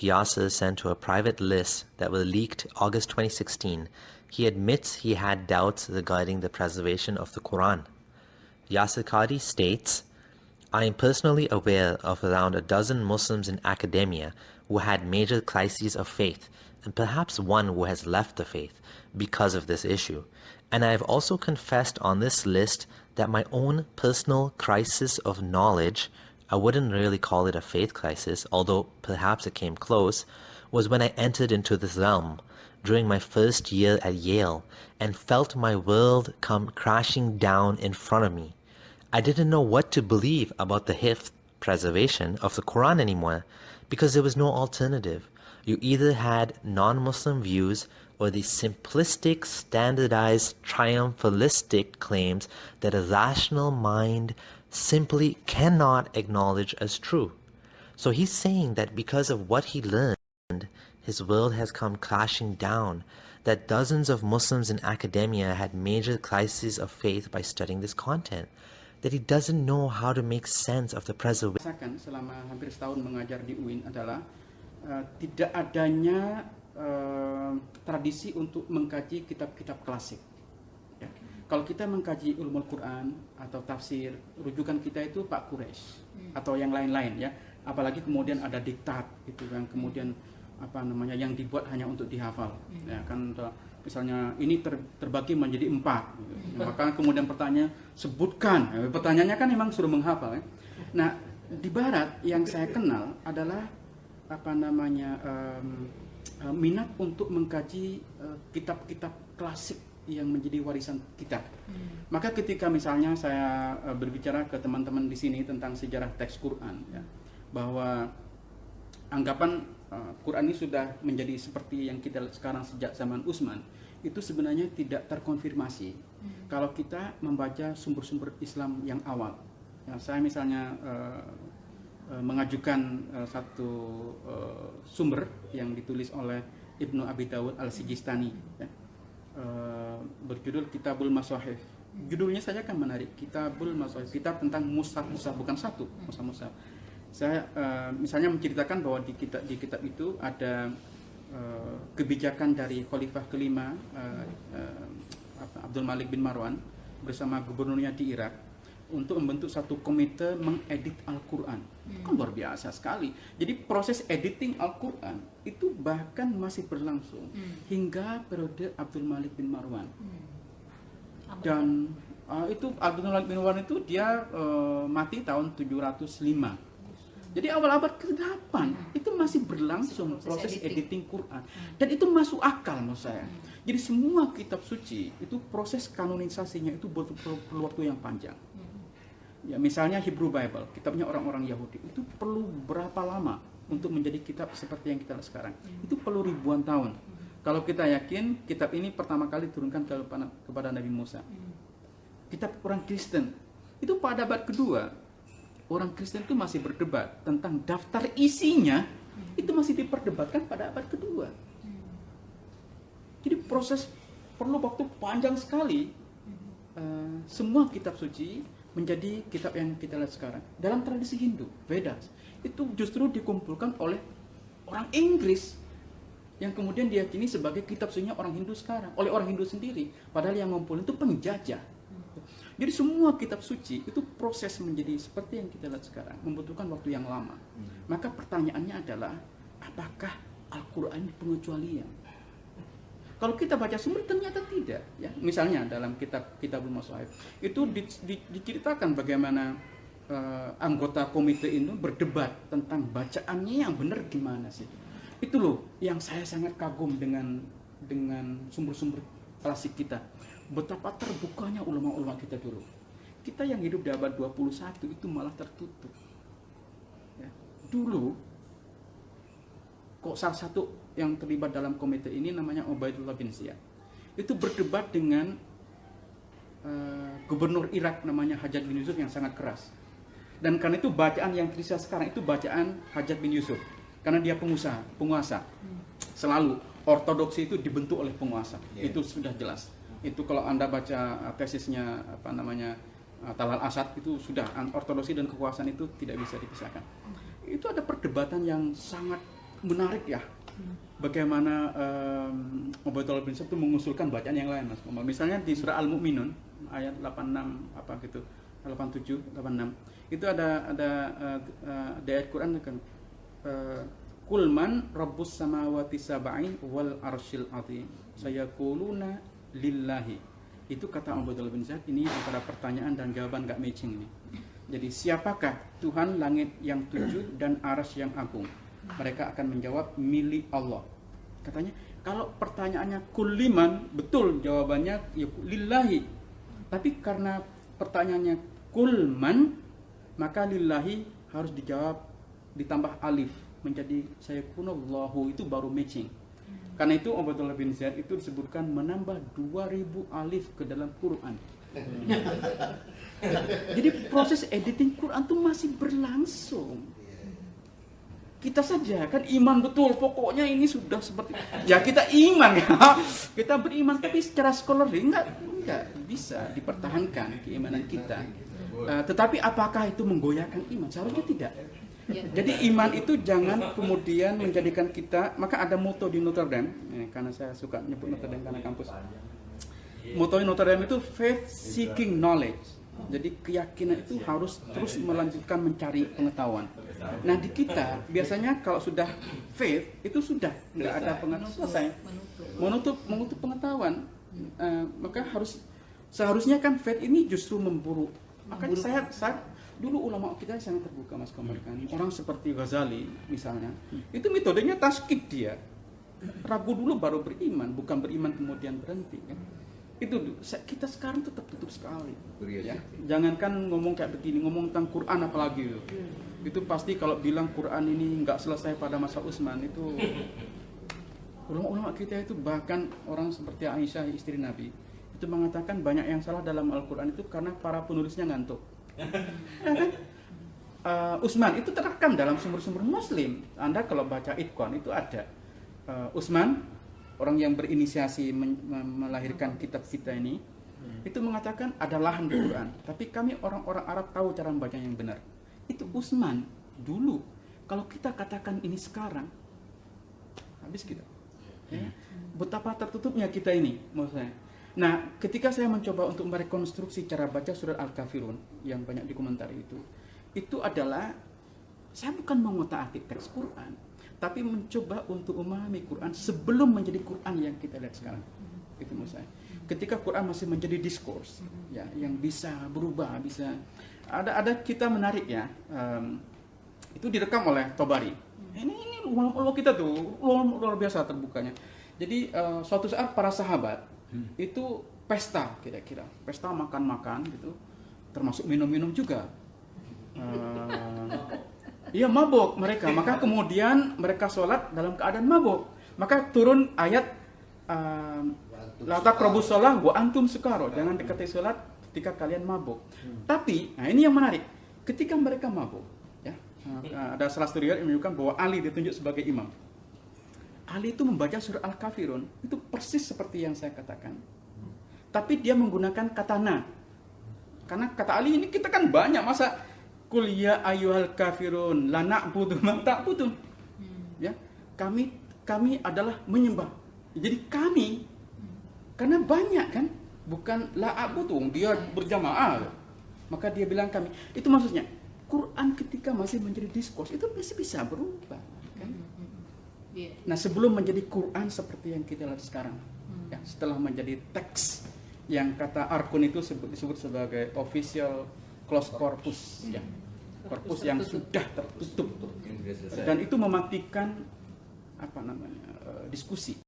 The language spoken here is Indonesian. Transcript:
Yasser sent to a private list that was leaked August 2016, he admits he had doubts regarding the preservation of the Quran. Yasser Qadhi states, I am personally aware of around a dozen Muslims in academia who had major crises of faith, and perhaps one who has left the faith because of this issue. And I have also confessed on this list that my own personal crisis of knowledge, I wouldn't really call it a faith crisis, although perhaps it came close, was when I entered into this realm during my first year at Yale and felt my world come crashing down in front of me. I didn't know what to believe about the hifz, preservation of the Quran anymore, because there was no alternative. You either had non-Muslim views or the simplistic, standardized, triumphalistic claims that a rational mind simply cannot acknowledge as true. So he's saying that because of what he learned, his world has come crashing down, that dozens of Muslims in academia had major crises of faith by studying this content, that he doesn't know how to make sense of the preservation. Selama hampir setahun mengajar di UIN adalah tidak adanya tradisi untuk mengkaji kitab-kitab klasik. Ya. Kalau kita mengkaji ulumul Quran atau tafsir, rujukan kita itu Pak Quraisy atau yang lain-lain ya. Apalagi kemudian ada diktat gitu yang kemudian yang dibuat hanya untuk dihafal. Ya kan misalnya ini terbagi menjadi 4 gitu. Maka kemudian sebutkan. Pertanyaannya kan memang suruh menghafal ya. Nah, di barat yang saya kenal adalah minat untuk mengkaji kitab-kitab klasik yang menjadi warisan kita. Maka ketika misalnya saya berbicara ke teman-teman di sini tentang sejarah teks Quran ya, bahwa anggapan Quran ini sudah menjadi seperti yang kita sekarang sejak zaman Utsman, itu sebenarnya tidak terkonfirmasi kalau kita membaca sumber-sumber Islam yang awal. Ya, saya misalnya mengajukan satu sumber yang ditulis oleh Ibnu Abi Dawud Al-Sijistani ya, berjudul Kitabul Mashahif. Judulnya saja kan menarik, Kitabul Mashahif, kitab tentang mushaf bukan satu mushaf. Saya misalnya menceritakan bahwa di kitab itu ada kebijakan dari Khalifah kelima Abdul Malik bin Marwan bersama gubernurnya di Irak untuk membentuk satu komite mengedit Al-Quran. Kan luar biasa sekali. Jadi proses editing Al-Quran itu bahkan masih berlangsung hingga periode Abdul Malik bin Marwan. Dan itu Abdul Malik bin Marwan itu dia mati tahun 705. Jadi awal abad ke-8 itu masih berlangsung proses editing Quran. Dan itu masuk akal menurut saya. Jadi semua kitab suci itu proses kanonisasinya itu perlu waktu yang panjang. Ya, misalnya Hebrew Bible, kitabnya orang-orang Yahudi, itu perlu berapa lama untuk menjadi kitab seperti yang kita lihat sekarang? Itu perlu ribuan tahun. Kalau kita yakin kitab ini pertama kali diturunkan kepada Nabi Musa. Kitab orang Kristen itu pada abad kedua, orang Kristen itu masih berdebat tentang daftar isinya, itu masih diperdebatkan pada abad kedua. Jadi proses perlu waktu panjang sekali. Semua kitab suci menjadi kitab yang kita lihat sekarang. Dalam tradisi Hindu, Vedas, itu justru dikumpulkan oleh orang Inggris yang kemudian diyakini sebagai kitab sucinya orang Hindu sekarang, oleh orang Hindu sendiri. Padahal yang ngumpulin itu penjajah. Jadi semua kitab suci itu proses menjadi seperti yang kita lihat sekarang, membutuhkan waktu yang lama. Maka pertanyaannya adalah, apakah Al-Quran ini pengecualian? Kalau kita baca sumber ternyata tidak. Ya, misalnya dalam Kitabul Mashahif itu diceritakan bagaimana anggota komite itu berdebat tentang bacaannya yang benar gimana sih. Itu loh yang saya sangat kagum dengan sumber-sumber klasik kita. Betapa terbukanya ulama-ulama kita dulu. Kita yang hidup di abad 21 itu malah tertutup. Ya. Dulu, kok salah satu yang terlibat dalam komite ini namanya Ubaidullah bin Ziyad. Itu berdebat dengan gubernur Irak namanya Hajjaj bin Yusuf yang sangat keras. Dan karena itu bacaan yang tersisa sekarang itu bacaan Hajjaj bin Yusuf. Karena dia penguasa. Selalu ortodoksi itu dibentuk oleh penguasa. Itu sudah jelas. Itu kalau Anda baca tesisnya Talal Asad itu sudah ortodoksi dan kekuasaan itu tidak bisa dipisahkan. Itu ada perdebatan yang sangat menarik ya. Bagaimana Ubaidullah bin Sa'd itu mengusulkan bacaan yang lain, Mas. Misalnya di surah Al-Mu'minun ayat 86 apa gitu, 87, 86. Itu ada ayat Quran kan Qul man rabbus samawati sab'in wal arsyil azim sayaquluna lillahi. Itu kata Ubaidullah bin Sa'd, ini antara pertanyaan dan jawaban gak matching ini. Jadi siapakah Tuhan langit yang 7 dan arsy yang agung? Mereka akan menjawab milik Allah. Katanya kalau pertanyaannya kulliman, betul jawabannya ya lillahi. Tapi karena pertanyaannya kulman, maka lillahi harus dijawab ditambah alif menjadi sayakunallahu, itu baru matching. Karena itu Ubaidullah bin Ziyad itu disebutkan menambah 2000 alif ke dalam Quran. Jadi proses editing Quran itu masih berlangsung. Kita saja kan iman betul, pokoknya ini sudah seperti ya kita iman ya, kita beriman, tapi secara scholarly enggak bisa dipertahankan keimanan kita. Tetapi apakah itu menggoyahkan iman? Seharusnya tidak. Jadi iman itu jangan kemudian menjadikan kita, maka ada moto di Notre Dame, karena saya suka nyebut Notre Dame karena kampus. Moto di Notre Dame itu faith seeking knowledge. Jadi keyakinan itu harus terus melanjutkan mencari pengetahuan. Nah di kita biasanya kalau sudah faith itu sudah nggak ada pengetahuan, selesai, menutup pengetahuan. Maka seharusnya kan faith ini justru memburu. Makanya saya dulu ulama kita sangat terbuka, Mas Komar, kan orang seperti Ghazali misalnya, itu metodenya taskik, dia ragu dulu baru beriman, bukan beriman kemudian berhenti kan. Itu kita sekarang tetap tutup sekali ya. Jangankan ngomong kayak begini, ngomong tentang Quran apalagi itu pasti kalau bilang Quran ini nggak selesai pada masa Utsman, itu ulama-ulama kita itu, bahkan orang seperti Aisyah istri Nabi itu mengatakan banyak yang salah dalam Al-Quran itu karena para penulisnya ngantuk. Utsman itu terekam dalam sumber-sumber Muslim. Anda kalau baca Itqan itu ada Utsman, orang yang berinisiasi melahirkan kitab kita ini, itu mengatakan ada lahan di Quran, tapi kami orang-orang Arab tahu cara membaca yang benar. Itu Utsman dulu. Kalau kita katakan ini sekarang, habis kita. Ya. Betapa tertutupnya kita ini, maksud saya. Nah, ketika saya mencoba untuk merekonstruksi cara baca surat Al-Kafirun yang banyak dikomentari itu adalah saya bukan mengotak-atik teks Quran, tapi mencoba untuk memahami Quran sebelum menjadi Quran yang kita lihat sekarang. Itu maksud saya. Ketika Quran masih menjadi diskurs, ya, yang bisa berubah, bisa ada kita menarik ya. Itu direkam oleh Tobari. Ini ulama kita tuh luar biasa terbukanya. Jadi suatu saat para sahabat itu pesta, kira-kira pesta makan-makan gitu, termasuk minum-minum juga. Iya, mabuk mereka. Maka kemudian mereka sholat dalam keadaan mabuk. Maka turun ayat la taqrabus shalah wa antum sukara. Jangan dekati sholat ketika kalian mabuk. Tapi, nah ini yang menarik. Ketika mereka mabuk, ya, ada salah satu riwayat yang menunjukkan bahwa Ali ditunjuk sebagai imam. Ali itu membaca surah Al-Kafirun itu persis seperti yang saya katakan. Tapi dia menggunakan kata na. Karena kata Ali ini kita kan banyak, masa Qul ya ayyuhal kafirun la na'budu ma ta'budun. Ya, kami adalah menyembah. Jadi kami, karena banyak kan, bukan la a'budu, dia berjamaah. Maka dia bilang kami. Itu maksudnya Quran ketika masih menjadi diskurs itu masih bisa berubah kan? Nah, sebelum menjadi Quran seperti yang kita lihat sekarang, ya, setelah menjadi teks yang kata Arkun itu disebut sebagai official close corpus, ya, korpus yang sudah tertutup, dan itu mematikan diskusi.